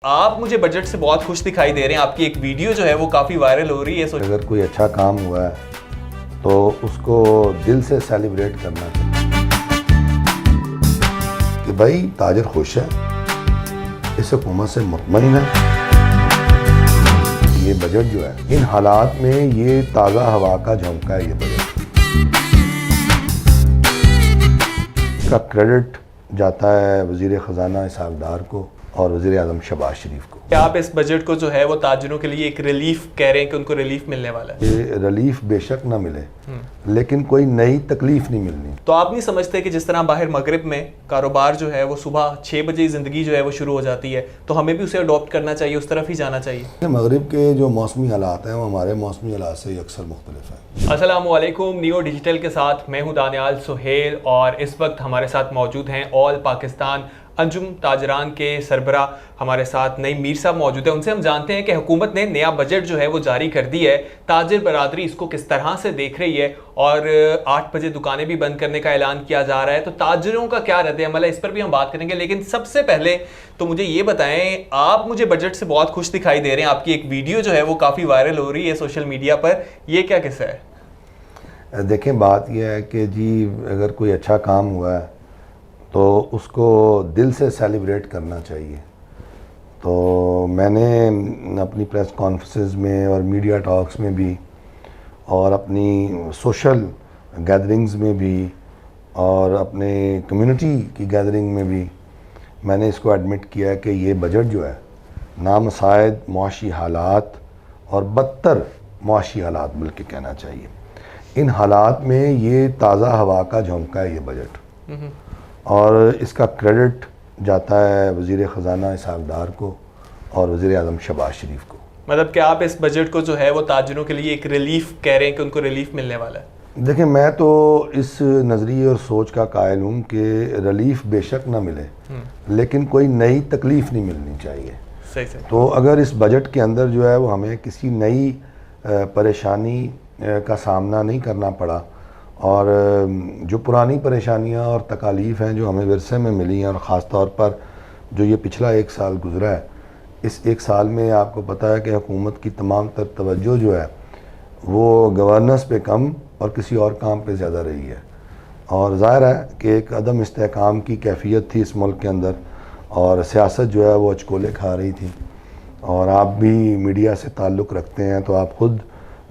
आप मुझे बजट से बहुत खुश दिखाई दे रहे हैं। आपकी एक वीडियो जो है वो काफ़ी वायरल हो रही है। अगर कोई अच्छा काम हुआ है तो उसको दिल से सेलिब्रेट करना चाहिए कि भाई ताजिर खुश है, इस हुकूमत से मुतमईन है। ये बजट जो है इन हालात में ये ताज़ा हवा का झोंका है। ये बजट का क्रेडिट जाता है वज़ीर ख़जाना इसहाक़ डार को और वज़ीर आज़म शहबाज शरीफ को। क्या आप इस बजट को जो है वो ताजिरों के लिए एक रिलीफ कह रहे हैं कि उनको रिलीफ मिलने वाला है? ये रिलीफ बेशक ना मिले लेकिन कोई नई तकलीफ नहीं मिलनी। तो आप नहीं समझते कि जिस तरह बाहर मगरिब में कारोबार जो है वो सुबह 6 बजे ज़िंदगी जो है वो शुरू हो जाती है, तो हमें भी उसे अडॉप्ट करना चाहिए, उस तरफ ही जाना चाहिए? मगरिब के जो मौसमी हालात हैं वो हमारे मौसमी हालात से अक्सर मुख्तलिफ हैं। अस्सलामुअलैकुम, नियो डिजिटल के साथ मैं हूं दानियाल सुहेल और इस वक्त हमारे साथ मौजूद हैं ऑल पाकिस्तान अंजुम ताजरान के सरबरा हमारे साथ नईम मीर साहब मौजूद हैं। उनसे हम जानते हैं कि हुकूमत ने नया बजट जो है वो जारी कर दी है, ताजिर बरादरी इसको किस तरह से देख रही है और 8 बजे दुकानें भी बंद करने का ऐलान किया जा रहा है, तो ताजिरों का क्या रद्द अमल है, इस पर भी हम बात करेंगे। लेकिन सबसे पहले तो मुझे ये बताएं, आप मुझे बजट से बहुत खुश दिखाई दे रहे हैं। आपकी एक वीडियो जो है वो काफ़ी वायरल हो रही है सोशल मीडिया पर, ये क्या किस्सा है? देखें, बात यह है कि जी अगर कोई अच्छा काम हुआ है तो उसको दिल से सेलिब्रेट करना चाहिए। तो मैंने अपनी प्रेस कॉन्फ्रेंसेस में और मीडिया टॉक्स में भी और अपनी सोशल गैदरिंग्स में भी और अपने कम्युनिटी की गैदरिंग में भी मैंने इसको एडमिट किया है कि ये बजट जो है नामसायद मुआशी हालात और बदतर मुआशी हालात बल्कि कहना चाहिए, इन हालात में ये ताज़ा हवा का झोंका है ये बजट। और इसका क्रेडिट जाता है वज़ीर ख़जाना इसहाक़ डार को और वज़ीर आज़म शहबाज शरीफ को। मतलब कि आप इस बजट को जो है वो ताजिरों के लिए एक रिलीफ कह रहे हैं कि उनको रिलीफ मिलने वाला है? देखिए, मैं तो इस नज़रिए और सोच का कायल हूँ कि रिलीफ बेशक ना मिले लेकिन कोई नई तकलीफ़ नहीं मिलनी चाहिए। सही। तो अगर इस बजट के अंदर जो है वो हमें किसी नई परेशानी का सामना नहीं करना पड़ा और जो पुरानी परेशानियां और तकालीफ़ हैं जो हमें विरसे में मिली हैं और ख़ास तौर पर जो ये पिछला 1 साल गुज़रा है, इस 1 साल में आपको पता है कि हुकूमत की तमाम तर तवज्जो जो है वो गवर्नेंस पे कम और किसी और काम पे ज़्यादा रही है। और ज़ाहिर है कि एक अदम इस्तेहकाम की कैफियत थी इस मुल्क के अंदर और सियासत जो है वो अचकोले खा रही थी। और आप भी मीडिया से ताल्लुक़ रखते हैं तो आप ख़ुद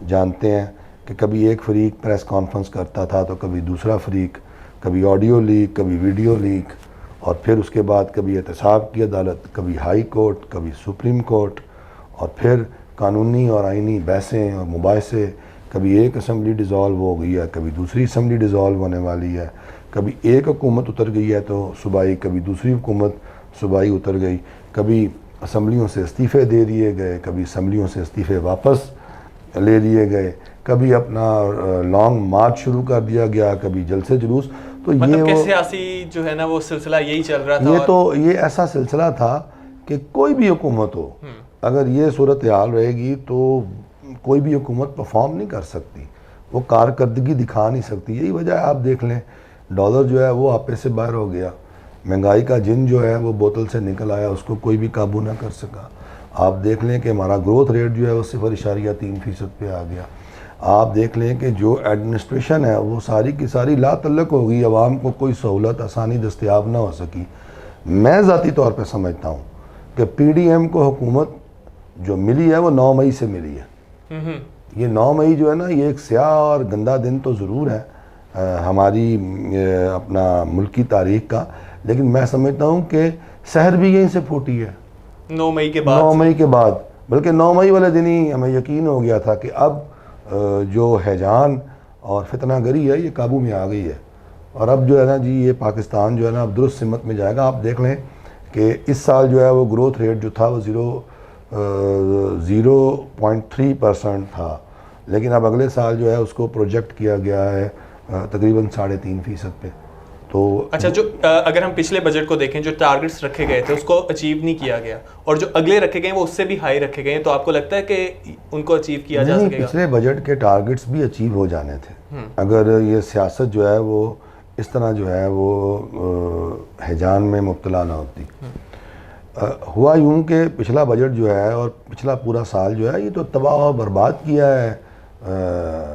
जानते हैं कि कभी एक फ़रीक प्रेस कॉन्फ्रेंस करता था तो कभी दूसरा फ़रीक, कभी ऑडियो लीक, कभी वीडियो लीक, और फिर उसके बाद कभी एहतसाब की अदालत, कभी हाई कोर्ट, कभी सुप्रीम कोर्ट, और फिर कानूनी और आइनी बहसें और मुबाहिसे। कभी एक असम्बली डिज़ोल्व हो गई है, कभी दूसरी असम्बली डिज़ोल्व होने वाली है, कभी एक हुकूमत उतर गई है तो सूबाई, कभी दूसरी हुकूमत सूबाई उतर गई, कभी असम्बलियों से इस्तीफ़े दे दिए गए, कभी असम्बलियों से इस्तीफ़े वापस ले लिए गए, कभी अपना लॉन्ग मार्च शुरू कर दिया गया, कभी जलसे जुलूस। तो मतलब ये सियासी जो है ना वो सिलसिला यही चल रहा था। ये ऐसा सिलसिला था कि कोई भी हुकूमत हो, अगर ये सूरत हाल रहेगी तो कोई भी हुकूमत परफॉर्म नहीं कर सकती, वो कारकर्दगी दिखा नहीं सकती। यही वजह है, आप देख लें डॉलर जो है वो आपे से बाहर हो गया, महंगाई का जिन जो है वो बोतल से निकल आया, उसको कोई भी काबू ना कर सका। आप देख लें कि हमारा ग्रोथ रेट जो है वो 0.3% पे आ गया। आप देख लें कि जो एडमिनिस्ट्रेशन है वो सारी की सारी लातल्लक हो गई, आवाम को कोई सहूलत आसानी दस्तयाब ना हो सकी। मैं ज़ाती तौर पे समझता हूँ कि PDM को हुकूमत जो मिली है वो 9 मई से मिली है। ये 9 मई जो है ना, ये एक स्याह और गंदा दिन तो ज़रूर है हमारी अपना मुल्की तारीख़ का, लेकिन मैं समझता हूँ कि शहर भी यहीं से फूटी है 9 मई के बाद। बल्कि 9 मई वाले दिन ही हमें यकीन हो गया था कि अब जो हैजान और फितनागरी है ये काबू में आ गई है और अब जो है ना जी ये पाकिस्तान जो है ना अब दुरुस्त सिमत में जाएगा। आप देख लें कि इस साल जो है वो ग्रोथ रेट जो था वो 0.3% था, लेकिन अब अगले साल जो है उसको प्रोजेक्ट किया गया है तकरीबन 3.5% पे। तो अच्छा, जो अगर हम पिछले बजट को देखें, जो टारगेट्स रखे गए थे उसको अचीव नहीं किया गया और जो अगले रखे गए वो उससे भी हाई रखे गए, तो आपको लगता है कि उनको अचीव किया जा सकेगा? पिछले बजट के टारगेट्स भी अचीव हो जाने थे अगर ये सियासत जो है वो इस तरह जो है वो हैजान में मुब्तला ना होती। हुआ यूं कि पिछला बजट जो है और पिछला पूरा साल जो है ये तो तबाह और बर्बाद किया है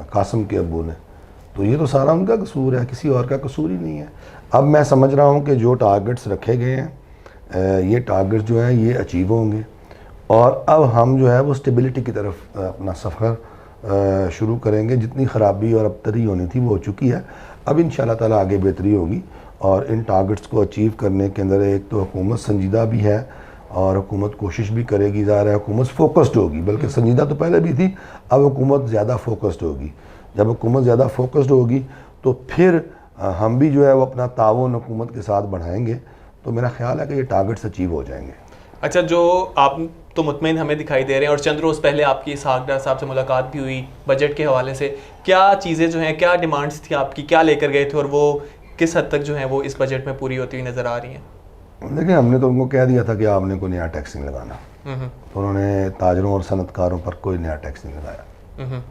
कासिम के अब्बू ने, तो ये तो सारा उनका कसूर है, किसी और का कसूर ही नहीं है। अब मैं समझ रहा हूँ कि जो टारगेट्स रखे गए हैं ये टारगेट्स जो हैं ये अचीव होंगे और अब हम जो है वो स्टेबिलिटी की तरफ अपना सफ़र शुरू करेंगे। जितनी ख़राबी और अबतरी होनी थी वो हो चुकी है, अब इंशाल्लाह ताला आगे बेहतरी होगी और इन टारगेट्स को अचीव करने के अंदर एक तो हुकूमत संजीदा भी है और हुकूमत कोशिश भी करेगी, ज़ाहिर है हुकूमत फोकस्ड होगी, बल्कि संजीदा तो पहले भी थी, अब हुकूमत ज़्यादा फोकस्ड होगी। जब हुकूमत ज़्यादा फोकस्ड होगी तो फिर हम भी जो है वो अपना ताउन हुकूमत के साथ बढ़ाएंगे, तो मेरा ख्याल है कि ये टारगेट्स अचीव हो जाएंगे। अच्छा, जो आप तो मुतमईन हमें दिखाई दे रहे हैं और चंद रोज़ पहले आपकी इसहाक डार साहब से मुलाकात भी हुई बजट के हवाले से, क्या चीज़ें जो हैं, क्या डिमांड्स थी आपकी, क्या लेकर गए थे और वो किस हद तक जो है वो इस बजट में पूरी होती हुई नज़र आ रही हैं? देखिए, हमने तो उनको कह दिया था कि आपने कोई नया टैक्स नहीं लगाना, तो उन्होंने ताजरों और सनतकारों पर कोई नया टैक्स नहीं लगाया।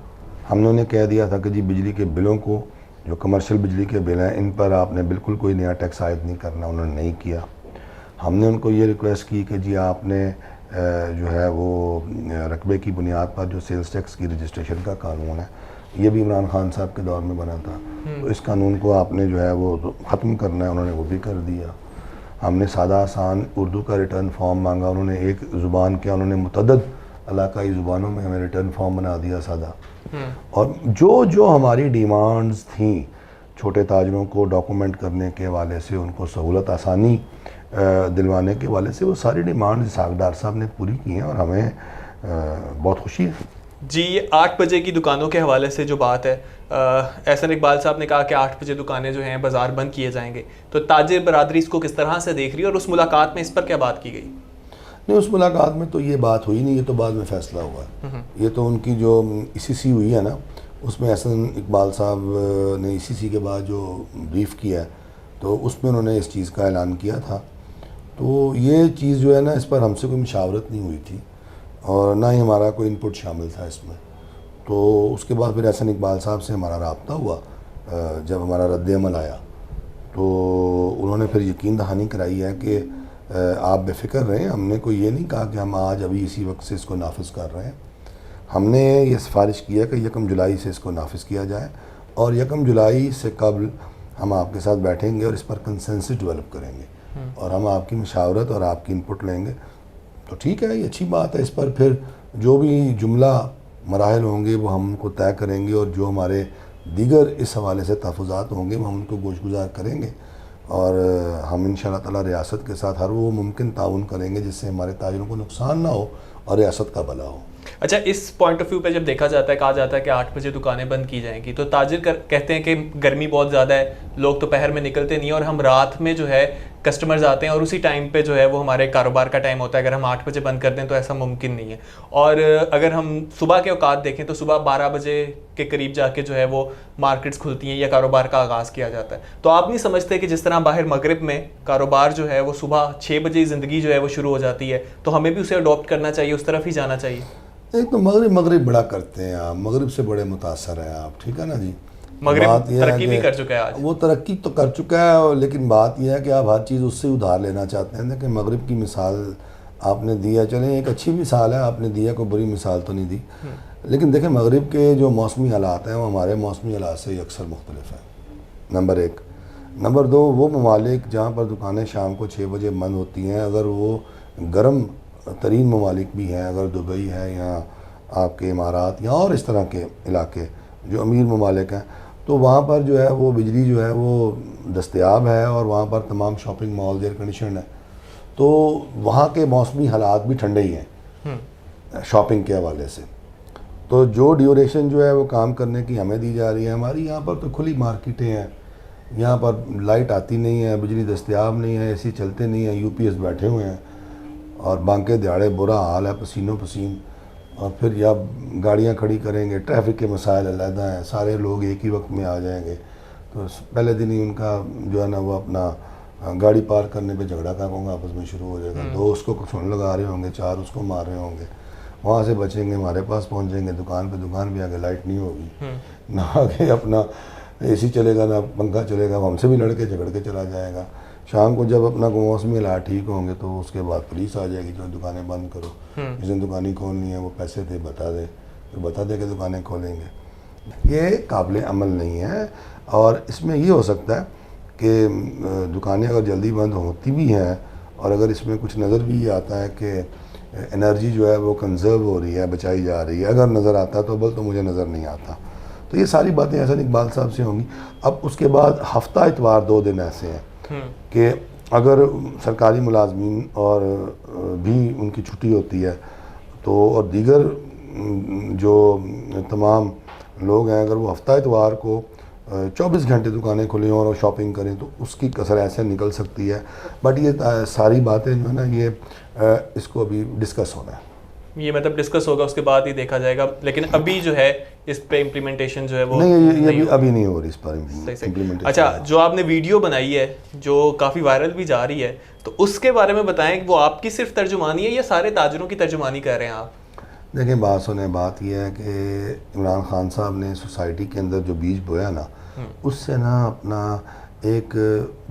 हमने उन्हें कह दिया था कि जी बिजली के बिलों को, जो कमर्शियल बिजली के बिल हैं, इन पर आपने बिल्कुल कोई नया टैक्स आयद नहीं करना, उन्होंने नहीं किया। हमने उनको ये रिक्वेस्ट की कि जी आपने जो है वो रकबे की बुनियाद पर जो सेल्स टैक्स की रजिस्ट्रेशन का कानून है, ये भी इमरान खान साहब के दौर में बना था, तो इस कानून को आपने जो है वो ख़त्म करना है, उन्होंने वो भी कर दिया। हमने सादा आसान उर्दू का रिटर्न फॉर्म मांगा, उन्होंने एक ज़ुबान के, उन्होंने मुतअद्दिद इलाकाई ज़ुबानों में हमें रिटर्न फॉर्म बना दिया सादा। और जो जो हमारी डिमांड्स थी छोटे ताजरों को डॉक्यूमेंट करने के हवाले से, उनको सहूलत आसानी दिलवाने के हवाले से, वो सारी डिमांड इसहाक डार साहब ने पूरी की हैं और हमें बहुत खुशी है। जी, 8 बजे की दुकानों के हवाले से जो बात है, एहसन इकबाल साहब ने कहा कि 8 बजे दुकानें जो हैं बाज़ार बंद किए जाएंगे, तो ताजिर बरादरी इसको किस तरह से देख रही है और उस मुलाकात में इस पर क्या बात की गई? नहीं, उस मुलाकात में तो ये बात हुई नहीं, ये तो बाद में फ़ैसला हुआ। ये तो उनकी जो ECC हुई है ना, उसमें एहसन इकबाल साहब ने ECC के बाद जो ब्रीफ़ किया तो उसमें उन्होंने इस चीज़ का ऐलान किया था। तो ये चीज़ जो है ना, इस पर हमसे कोई मुशावरत नहीं हुई थी और ना ही हमारा कोई इनपुट शामिल था इसमें। तो उसके बाद फिर एहसन इकबाल साहब से हमारा रब्ता हुआ, जब हमारा रद्द-ए-अमल आया तो उन्होंने फिर यकीन दहानी कराई है कि आप बेफ़िक्र रहें, हमने कोई ये नहीं कहा कि हम आज अभी इसी वक्त से इसको नाफिज कर रहे हैं। हमने ये सिफारिश किया कि 1 जुलाई से इसको नाफिज किया जाए और 1 जुलाई से कबल हम आपके साथ बैठेंगे और इस पर कंसेंसस डेवलप करेंगे और हम आपकी मशावरत और आपकी इनपुट लेंगे। तो ठीक है, ये अच्छी बात है। इस पर फिर जो भी जुमला मराहल होंगे वो हम उनको तय करेंगे और जो हमारे दीगर इस हवाले से तहफ़्फ़ुज़ात होंगे वो हम उनको गोशगुजार करेंगे और हम इंशाअल्लाह ताला रियासत के साथ हर वो मुमकिन ताउन करेंगे जिससे हमारे ताजिरों को नुकसान ना हो और रियासत का भला हो। अच्छा, इस पॉइंट ऑफ व्यू पे जब देखा जाता है, कहा जाता है कि 8 बजे दुकानें बंद की जाएंगी, तो ताजिर कहते हैं कि गर्मी बहुत ज़्यादा है, लोग दोपहर में निकलते नहीं और हम रात में जो है कस्टमर्स आते हैं और उसी टाइम पे जो है वो हमारे कारोबार का टाइम होता है। अगर हम 8 बजे बंद कर दें तो ऐसा मुमकिन नहीं है। और अगर हम सुबह के औकात देखें तो सुबह 12 बजे के करीब जाके जो है वो मार्केट्स खुलती हैं या कारोबार का आगाज़ किया जाता है। तो आप नहीं समझते कि जिस तरह बाहर मगरिब में कारोबार जो है वो सुबह 6 बजे ज़िंदगी जो है वो शुरू हो जाती है, तो हमें भी उसे अडॉप्ट करना चाहिए, उस तरफ ही जाना चाहिए? एक तो मगरिब बड़ा करते हैं आप, मगरिब से बड़े मुतासर हैं आप, ठीक है ना जी। मगरिब तरक्की भी कर चुका है आज। वो तरक्की तो कर चुका है, लेकिन बात यह है कि आप हर चीज़ उससे उधार लेना चाहते हैं। देखिए, मगरिब की मिसाल आपने दिया, चलें एक अच्छी मिसाल है आपने दिया, कोई बुरी मिसाल तो नहीं दी। लेकिन देखें, मगरिब के जो मौसमी हालात हैं वो हमारे मौसमी हालात से अक्सर मुख्तलिफ हैं, नंबर 1। नंबर 2, वो ममालिक जहाँ पर दुकानें शाम को 6 बजे बंद होती हैं, अगर वो गर्म तरीन ममालिक भी हैं, अगर दुबई है या आपके इमारात या और इस तरह के इलाके जो अमीर ममालिक हैं, तो वहाँ पर जो है वो बिजली जो है वो दस्तयाब है और वहाँ पर तमाम शॉपिंग मॉल एयर कंडीशन है, तो वहाँ के मौसमी हालात भी ठंडे ही हैं शॉपिंग के हवाले से। तो जो ड्यूरेशन जो है वो काम करने की हमें दी जा रही है, हमारी यहाँ पर तो खुली मार्केटें हैं, यहाँ पर लाइट आती नहीं है, बिजली दस्तयाब नहीं है, AC चलते नहीं है, UPS बैठे हुए हैं और बांके दिहाड़े बुरा हाल है, पसीनों पसीन। और फिर जब गाड़ियाँ खड़ी करेंगे, ट्रैफिक के मसाइल अलहदा हैं, सारे लोग एक ही वक्त में आ जाएंगे, तो पहले दिन ही उनका जो है ना वो अपना गाड़ी पार्क करने पे झगड़ा कर होगा, आपस में शुरू हो जाएगा। 2 उसको सुन लगा रहे होंगे, 4 उसको मार रहे होंगे, वहाँ से बचेंगे, हमारे पास पहुँचेंगे, दुकान पे दुकान भी आगे लाइट नहीं होगी, ना आगे अपना AC चलेगा ना पंखा चलेगा, हमसे भी लड़के झगड़ के चला जाएगा। शाम को जब अपना मौसमी हालात ठीक होंगे तो उसके बाद पुलिस आ जाएगी कि दुकानें बंद करो, जिसने दुकानें खोलनी है वो पैसे दे बता दे, तो बता दे कि दुकानें खोलेंगे। ये काबिल अमल नहीं है। और इसमें ये हो सकता है कि दुकानें अगर जल्दी बंद होती भी हैं और अगर इसमें कुछ नज़र भी आता है कि एनर्जी जो है वो कंजर्व हो रही है, बचाई जा रही है, अगर नज़र आता है तो बल तो मुझे नज़र नहीं आता। तो ये सारी बातें एहसन इकबाल साहब से होंगी। अब उसके बाद हफ्ता इतवार 2 दिन ऐसे हैं कि अगर सरकारी मुलाजमीन और भी उनकी छुट्टी होती है तो और दीगर जो तमाम लोग हैं अगर वो हफ्ता इतवार को 24 घंटे दुकानें खुली और शॉपिंग करें तो उसकी कसर ऐसे निकल सकती है। बट ये सारी बातें जो है ना ये इसको अभी डिस्कस होना है, ये मतलब डिस्कस होगा उसके बाद ही देखा जाएगा। लेकिन अभी जो है इस पे इम्प्लीमेंटेशन जो है वो नहीं अभी नहीं हो रही इस पर इम्प्लीमेंटेशन। अच्छा, जो आपने वीडियो बनाई है जो काफ़ी वायरल भी जा रही है, तो उसके बारे में बताएं कि वो आपकी सिर्फ तर्जुमानी है या सारे ताजरों की तर्जुमानी कर रहे हैं आप? देखिए बात यह है कि इमरान खान साहब ने सोसाइटी के अंदर जो बीज बोया ना उससे ना अपना एक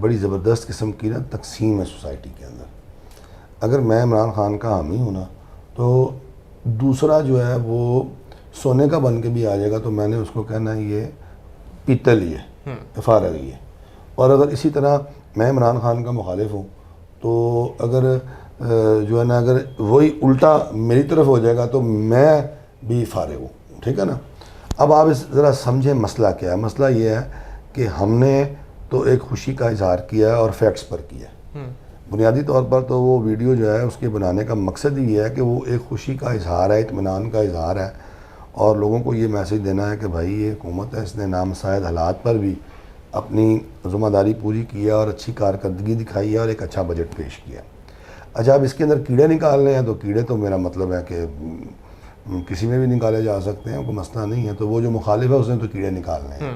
बड़ी ज़बरदस्त किस्म की ना तकसीम है सोसाइटी के अंदर। अगर मैं इमरान खान का हामी हूँ ना तो दूसरा जो है वो सोने का बन के भी आ जाएगा तो मैंने उसको कहना है ये पीतल ही है, फारग ही है। और अगर इसी तरह मैं इमरान खान का मुखालिफ हूँ तो अगर जो है ना अगर वही उल्टा मेरी तरफ हो जाएगा तो मैं भी फारिग हूँ, ठीक है ना। अब आप इस ज़रा समझें मसला क्या है। मसला ये है कि हमने तो एक खुशी का इजहार किया और फैक्ट्स पर किया। बुनियादी तौर पर तो वो वीडियो जो है उसके बनाने का मकसद ही है कि वो एक खुशी का इजहार है, इत्मीनान का इजहार है और लोगों को ये मैसेज देना है कि भाई ये हुकूमत है, इसने नामसायद हालात पर भी अपनी ज़िम्मेदारी पूरी किया और अच्छी कारकर्दगी दिखाई है और एक अच्छा बजट पेश किया। अच्छा, अब इसके अंदर कीड़े निकालने हैं तो कीड़े तो मेरा मतलब है कि किसी में भी निकाले जा सकते हैं, कोई मसला नहीं है। तो वो जो मुखालिफ है उसने तो कीड़े निकालने हैं।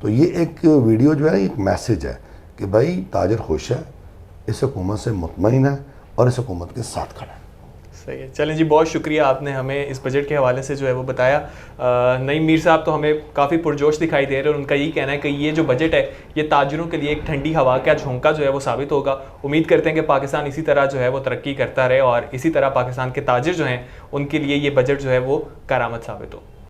तो ये एक वीडियो जो है एक मैसेज है कि भाई ताजर खुश है, इस हुकूमत से मुतमईन है और इस हुकूमत के साथ खड़ा है। सही है। चलें जी, बहुत शुक्रिया, आपने हमें इस बजट के हवाले से जो है वो बताया। नईम मीर साहब तो हमें काफ़ी पुरजोश दिखाई दे रहे हैं और उनका यही कहना है कि ये जो बजट है ये ताजरों के लिए एक ठंडी हवा का झोंका जो है वो साबित होगा। उम्मीद करते हैं कि पाकिस्तान इसी तरह जो है वो तरक्की करता रहे और इसी तरह पाकिस्तान के ताजिर जो हैं उनके लिए ये बजट जो है वो करामत साबित हो।